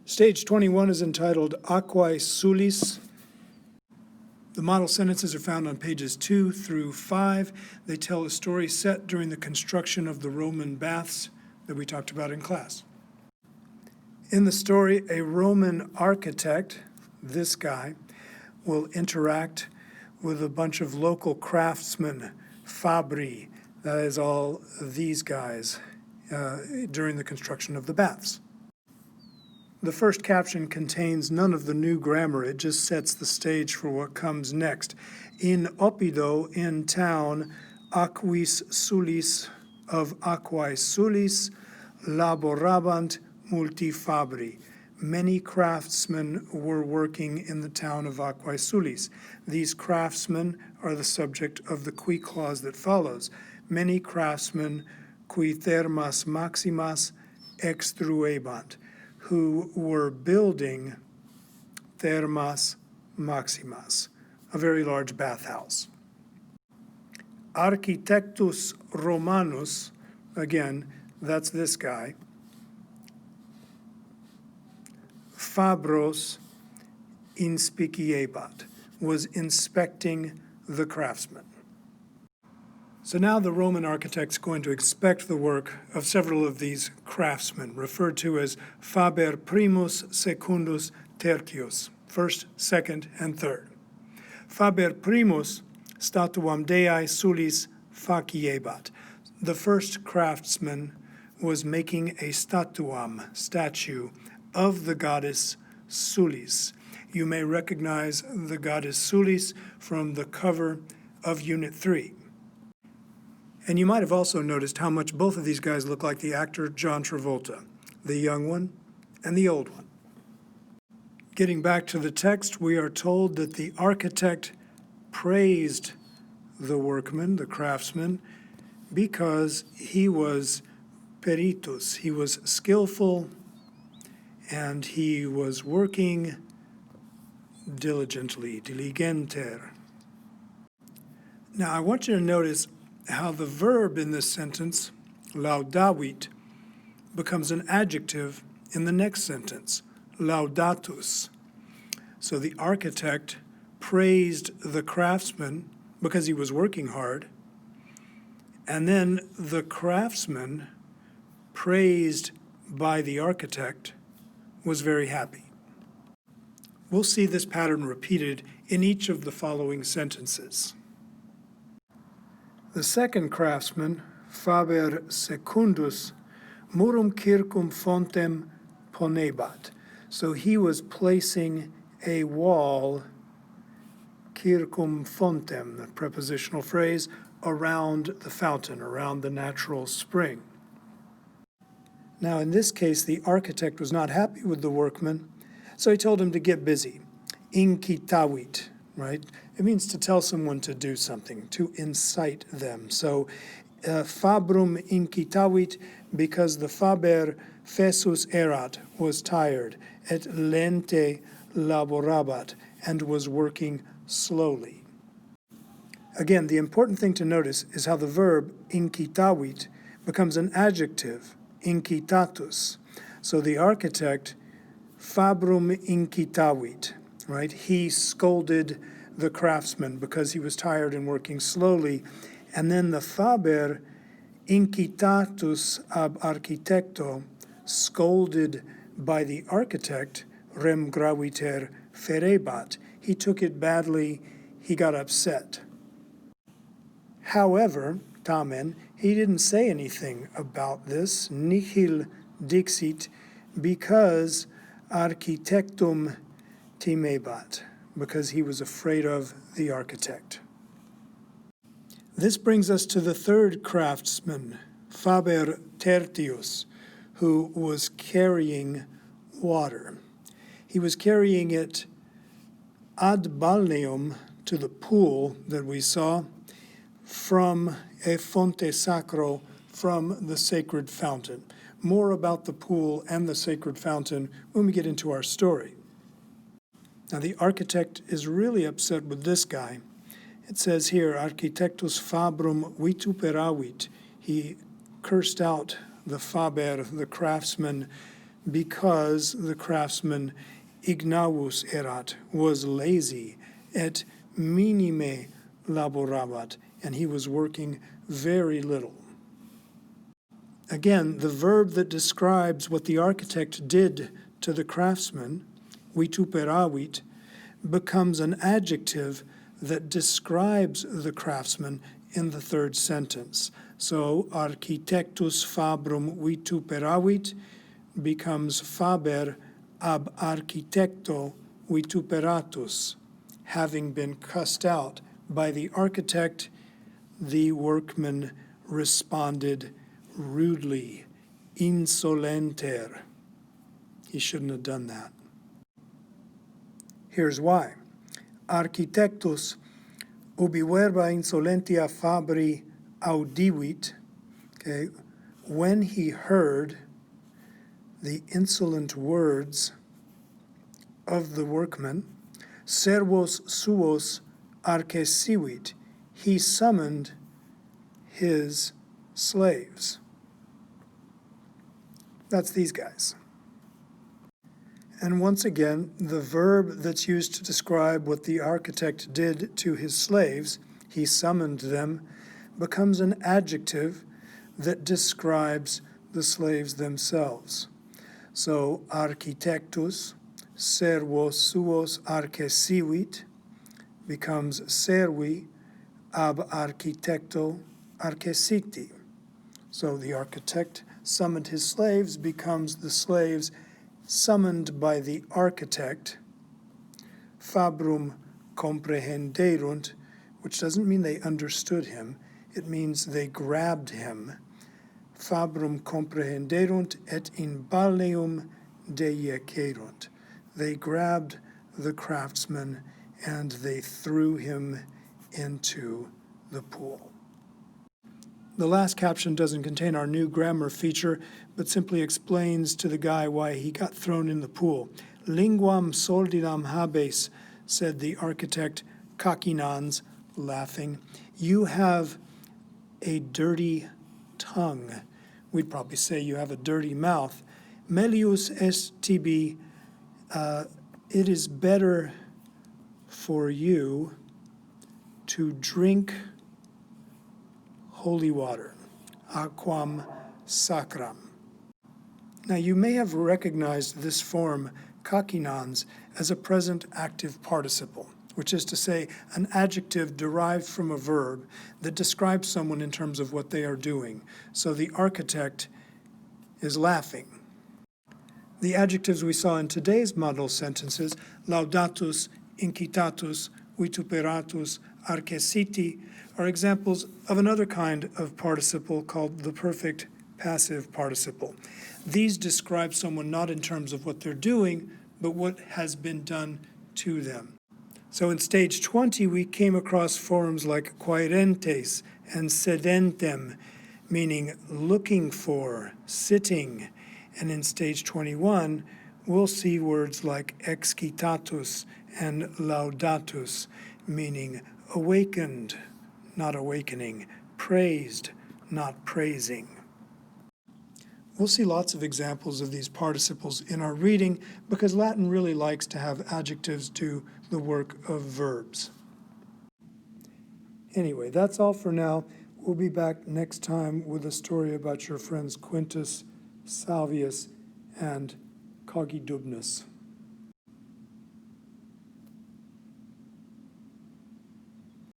Stage 21 is entitled Aquae Sulis. The model sentences are found on pages 2 through 5. They tell a story set during the construction of the Roman baths that we talked about in class. In the story, a Roman architect, this guy, will interact with a bunch of local craftsmen, fabri, that is all these guys, during the construction of the baths. The first caption contains none of the new grammar. It just sets the stage for what comes next. In Oppido, in town, aquis sulis of aquae sulis laborabant multi fabri. Many craftsmen were working in the town of Aquae Sulis. These craftsmen are the subject of the qui clause that follows. Many craftsmen qui thermas maximas extruebant, who were building thermas maximas, a very large bathhouse. Architectus Romanus, again, that's this guy, fabros inspiciebat, was inspecting the craftsmen. So now the Roman architect's going to inspect the work of several of these craftsmen, referred to as faber primus, secundus, tertius, first, second, and third. Faber primus statuam Dei sulis faciebat. The first craftsman was making a statue, of the goddess Sulis. You may recognize the goddess Sulis from the cover of Unit 3. And you might have also noticed how much both of these guys look like the actor John Travolta, the young one and the old one. Getting back to the text, we are told that the architect praised the workman, the craftsman, because he was peritus, he was skillful, and he was working diligently, diligenter. Now, I want you to notice how the verb in this sentence, laudavit, becomes an adjective in the next sentence, laudatus. So the architect praised the craftsman because he was working hard, and then the craftsman, praised by the architect, was very happy. We'll see this pattern repeated in each of the following sentences. The second craftsman, faber secundus, murum circum fontem ponebat. So he was placing a wall, circum fontem, the prepositional phrase, around the fountain, around the natural spring. Now, in this case, the architect was not happy with the workman, so he told him to get busy. Incitavit, right? It means to tell someone to do something, to incite them. So, fabrum incitavit, because the faber fessus erat, was tired, et lente laborabat, and was working slowly. Again, the important thing to notice is how the verb incitavit becomes an adjective, incitatus. So the architect, fabrum incitavit, right? He scolded the craftsman because he was tired and working slowly. And then the faber incitatus ab architecto, scolded by the architect, rem graviter ferebat. He took it badly, he got upset. However, tamen, he didn't say anything about this, nihil dixit, because architectum timebat, because he was afraid of the architect. This brings us to the third craftsman, faber tertius, who was carrying water. He was carrying it ad balneum, to the pool that we saw, from a fonte sacro, from the sacred fountain. More about the pool and the sacred fountain when we get into our story. Now, the architect is really upset with this guy. It says here, architectus fabrum vituperavit. He cursed out the faber, the craftsman, because the craftsman ignavus erat, was lazy, et minime laborabat, and he was working very little. Again, the verb that describes what the architect did to the craftsman, vituperavit, becomes an adjective that describes the craftsman in the third sentence. So, architectus fabrum vituperavit becomes faber ab architecto vituperatus. Having been cussed out by the architect, the workman responded rudely, insolenter. He shouldn't have done that. Here's why. Architectus ubi verba insolentia fabri audivit, okay, when he heard the insolent words of the workman, servos suos arcesivit, he summoned his slaves. That's these guys. And once again, the verb that's used to describe what the architect did to his slaves, he summoned them, becomes an adjective that describes the slaves themselves. So, architectus servos suos arcesivit becomes servi ab architecto arcesiti. So the architect summoned his slaves becomes the slaves summoned by the architect. Fabrum comprehenderunt, which doesn't mean they understood him, it means they grabbed him. Fabrum comprehenderunt et in balneum deiecerunt. They grabbed the craftsman and they threw him into the pool. The last caption doesn't contain our new grammar feature, but simply explains to the guy why he got thrown in the pool. Linguam soldidam habes, said the architect Kakinans, laughing. You have a dirty tongue. We'd probably say you have a dirty mouth. Melius est tibi, it is better for you to drink holy water, aquam sacram. Now you may have recognized this form, kakinans, as a present active participle, which is to say an adjective derived from a verb that describes someone in terms of what they are doing. So the architect is laughing. The adjectives we saw in today's model sentences, laudatus, incitatus, vituperatus, arcesiti, are examples of another kind of participle called the perfect passive participle. These describe someone not in terms of what they're doing, but what has been done to them. So in stage 20, we came across forms like quaerentes and sedentem, meaning looking for, sitting. And in stage 21, we'll see words like excitatus and laudatus, meaning awakened, not awakening, praised, not praising. We'll see lots of examples of these participles in our reading because Latin really likes to have adjectives do the work of verbs. Anyway, that's all for now. We'll be back next time with a story about your friends Quintus, Salvius, and Cogidubnus.